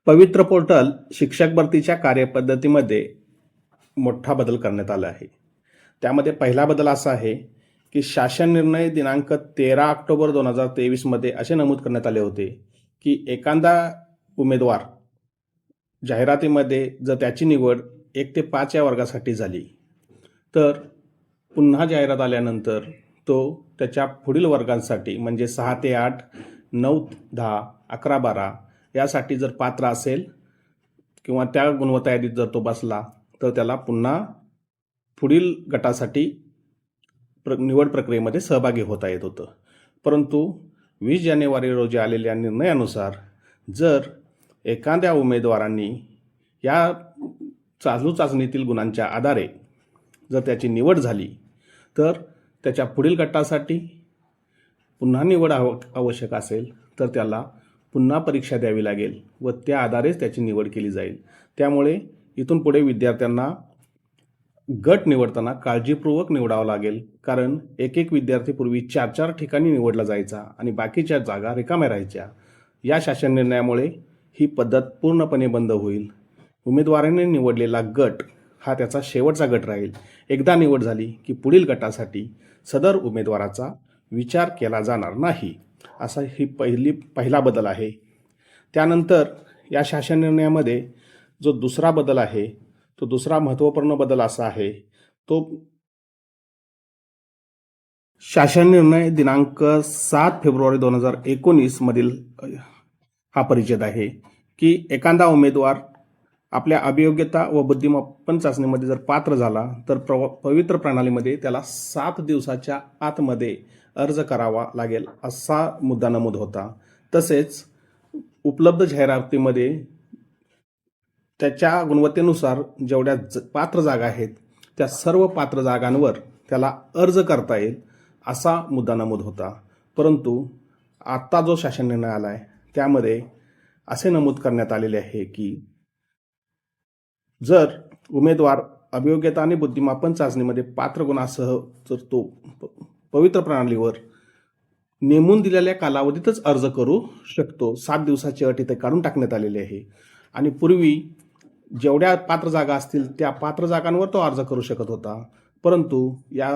पवित्र पोर्टल शिक्षक भरतीच्या कार्यपद्धतीमध्ये मोठा बदल करण्यात आला आहे. त्यामध्ये पहिला बदल असा आहे की शासन निर्णय दिनांक 13 ऑक्टोबर 2023 मध्ये असे नमूद करण्यात आले होते की एखादा उमेदवार जाहिरातीमध्ये जर त्याची निवड 1 ते 5 या वर्गासाठी झाली तर पुन्हा जाहिरात आल्यानंतर तो त्याच्या पुढील वर्गांसाठी म्हणजे 6 ते 8, 9, 10, 11, 12 यासाठी जर पात्र असेल किंवा त्या गुणवत्ता यादीत जर तो बसला तर त्याला पुन्हा पुढील गटासाठी निवड प्रक्रियेमध्ये सहभागी होता येत होतं. परंतु 20 जानेवारी रोजी आलेल्या निर्णयानुसार जर एखाद्या उमेदवारांनी या चालू चाचणीतील गुणांच्या आधारे जर त्याची निवड झाली तर त्याच्या पुढील गटासाठी पुन्हा निवड आवश्यक असेल तर त्याला पुन्हा परीक्षा द्यावी लागेल व त्या आधारेच त्याची निवड केली जाईल. त्यामुळे इथून पुढे विद्यार्थ्यांना गट निवडताना काळजीपूर्वक निवडावं लागेल, कारण एक विद्यार्थी पूर्वी 4 ठिकाणी निवडला जायचा आणि बाकीच्या जागा रिकाम्या राहायच्या. या शासन निर्णयामुळे ही पद्धत पूर्णपणे बंद होईल. उमेदवाराने निवडलेला गट हा त्याचा शेवटचा गट राहील. एकदा निवड झाली की पुढील गटासाठी सदर उमेदवाराचा विचार केला जाणार नाही. असा ही पहिला बदल आहे. त्यानंतर या शासन निर्णयामध्ये जो दुसरा बदल आहे तो दुसरा महत्त्वपूर्ण बदल असा आहे, तो शासन निर्णय दिनांक 7 फेब्रुवारी 2019 मधील हा परिच्छेद आहे की एखादा उमेदवार आपल्या अभियोग्यता व बुद्धिमत्ता चाचणीमध्ये जर पात्र झाला तर पवित्र प्रणालीमध्ये त्याला 7 दिवसाच्या आतमध्ये अर्ज करावा लागेल असा मुद्दा नमूद होता. तसेच उपलब्ध जाहिरातीमध्ये त्याच्या गुणवत्तेनुसार जेवढ्या पात्र जागा आहेत त्या सर्व पात्र जागांवर त्याला अर्ज करता येईल असा मुद्दा नमूद होता. परंतु आत्ता जो शासन निर्णय आला आहे त्यामध्ये असे नमूद करण्यात आलेले आहे की जर उमेदवार अभियोग्यता आणि बुद्धिमापन चाचणीमध्ये पात्र गुणासह जर तो पवित्र प्रणालीवर नेमून दिलेल्या कालावधीतच अर्ज करू शकतो. 7 दिवसाची अट इथे काढून टाकण्यात आलेली आहे आणि पूर्वी जेवढ्या पात्र जागा असतील त्या पात्र जागांवर तो अर्ज करू शकत होता. परंतु या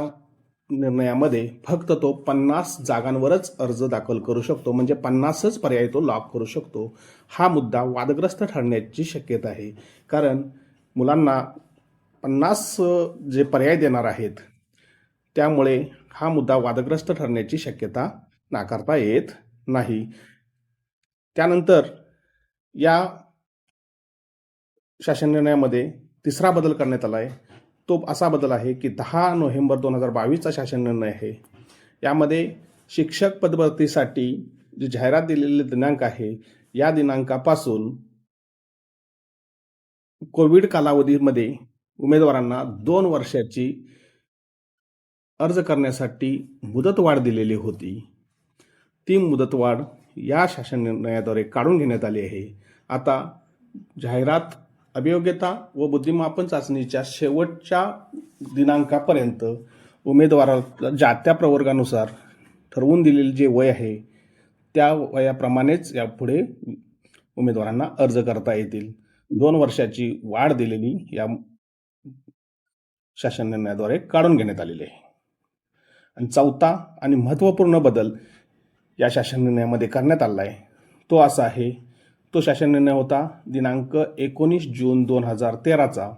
निर्णयामध्ये फक्त तो 50 जागांवरच अर्ज दाखल करू शकतो, म्हणजे 50च पर्याय तो लॉक करू शकतो. हा मुद्दा वादग्रस्त ठरण्याची शक्यता आहे, कारण मुलांना 50 जे पर्याय देणार आहेत त्यामुळे हा मुद्दा वादग्रस्त ठरण्याची शक्यता नाकारता येत नाही. त्यानंतर या शासन निर्णयामध्ये तिसरा बदल करण्यात आला आहे. तो असा बदल आहे की 10 नोव्हेंबर 2022चा शासन निर्णय आहे. यामध्ये शिक्षक पदभरतीसाठी जी जाहिरात दिलेली दिनांक आहे या दिनांकापासून कोविड कालावधीमध्ये उमेदवारांना 2 वर्षाची अर्ज करण्यासाठी मुदतवाढ दिलेली होती. ती मुदतवाढ या शासन निर्णयाद्वारे काढून घेण्यात आली आहे. आता जाहिरात अभियोग्यता व बुद्धिमापन चाचणीच्या शेवटच्या दिनांकापर्यंत उमेदवाराला ज्या त्या प्रवर्गानुसार ठरवून दिलेले जे वय आहे त्या वयाप्रमाणेच यापुढे उमेदवारांना अर्ज करता येतील. 2 वर्षाची वाढ दिलेली या शासन निर्णयाद्वारे काढून घेण्यात आलेली आहे. आणि चौथा आणि महत्त्वपूर्ण बदल या शासन निर्णयामध्ये करण्यात आला आहे तो असा आहे, तो शासन निर्णय होता दिनांक 19 जून 2013चा.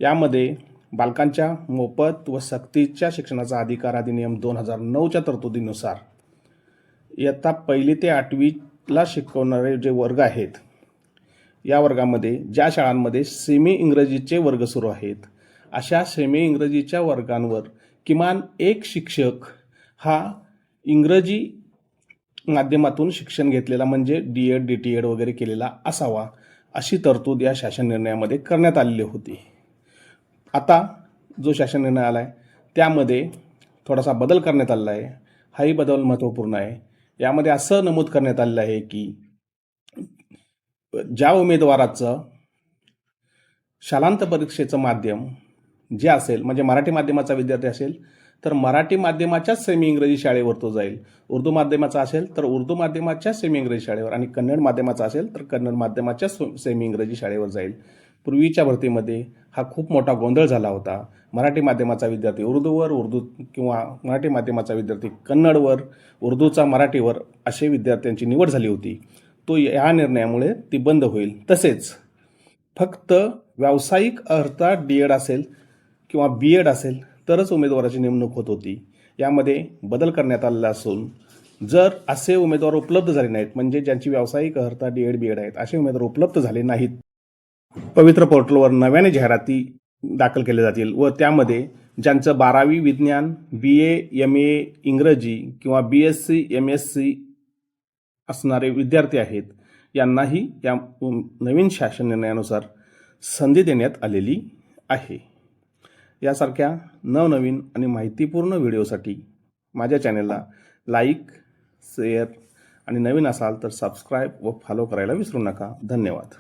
यामध्ये बालकांच्या मोफत व सक्तीच्या शिक्षणाचा अधिकार अधिनियम 2009च्या तरतुदीनुसार इयत्ता 1 ते 8वीला शिकवणारे जे वर्ग आहेत या वर्गामध्ये ज्या शाळांमध्ये सेमी इंग्रजीचे वर्ग सुरू आहेत अशा सेमी इंग्रजीच्या वर्गांवर किमान एक शिक्षक हा इंग्रजी माध्यमातून शिक्षण घेतलेला म्हणजे D.Ed, DTED वगैरे केलेला असावा अशी तरतूद या शासन निर्णयामध्ये करण्यात आलेली होती. आता जो शासन निर्णय आला आहे त्यामध्ये थोडासा बदल करण्यात आलेला आहे. हाही बदल महत्त्वपूर्ण आहे. यामध्ये असं नमूद करण्यात आलेलं आहे की ज्या उमेदवाराचं शालांत परीक्षेचं माध्यम जे असेल म्हणजे मराठी माध्यमाचा विद्यार्थी असेल तर मराठी माध्यमाच्याच सेमी इंग्रजी शाळेवर तो जाईल. उर्दू माध्यमाचा असेल तर उर्दू माध्यमाच्या सेमी इंग्रजी शाळेवर आणि कन्नड माध्यमाचा असेल तर कन्नड माध्यमाच्या सेमी इंग्रजी शाळेवर जाईल. पूर्वीच्या भरतीमध्ये हा खूप मोठा गोंधळ झाला होता. मराठी माध्यमाचा विद्यार्थी उर्दूवर, उर्दू किंवा मराठी माध्यमाचा विद्यार्थी कन्नडवर, उर्दूचा मराठीवर असे विद्यार्थ्यांची निवड झाली होती. तो या निर्णयामुळे ती बंद होईल. तसेच फक्त व्यावसायिक अर्हता डी.एड असेल किंवा बी.एड असेल तरच उमेदवाराची नेमणूक होत होती. यामध्ये बदल करण्यात आलेला असून जर असे उमेदवार उपलब्ध झाले नाहीत, म्हणजे ज्यांची व्यावसायिक अर्हता डी.एड, बी.एड आहेत, असे उमेदवार उपलब्ध झाले नाहीत, पवित्र पोर्टलवर नव्याने जाहिराती दाखल केल्या जातील व त्यामध्ये ज्यांचं 12वी विज्ञान, BA, MA इंग्रजी किंवा BSc, MSc असणारे विद्यार्थी आहेत यांनाही या नवीन शासन निर्णयानुसार संधी देण्यात आलेली आहे. यासारख्या नवनवीन आणि माहितीपूर्ण व्हिडिओसाठी माझ्या चॅनलला लाईक, शेअर आणि नवीन असाल तर सबस्क्राईब व फॉलो करायला विसरू नका. धन्यवाद.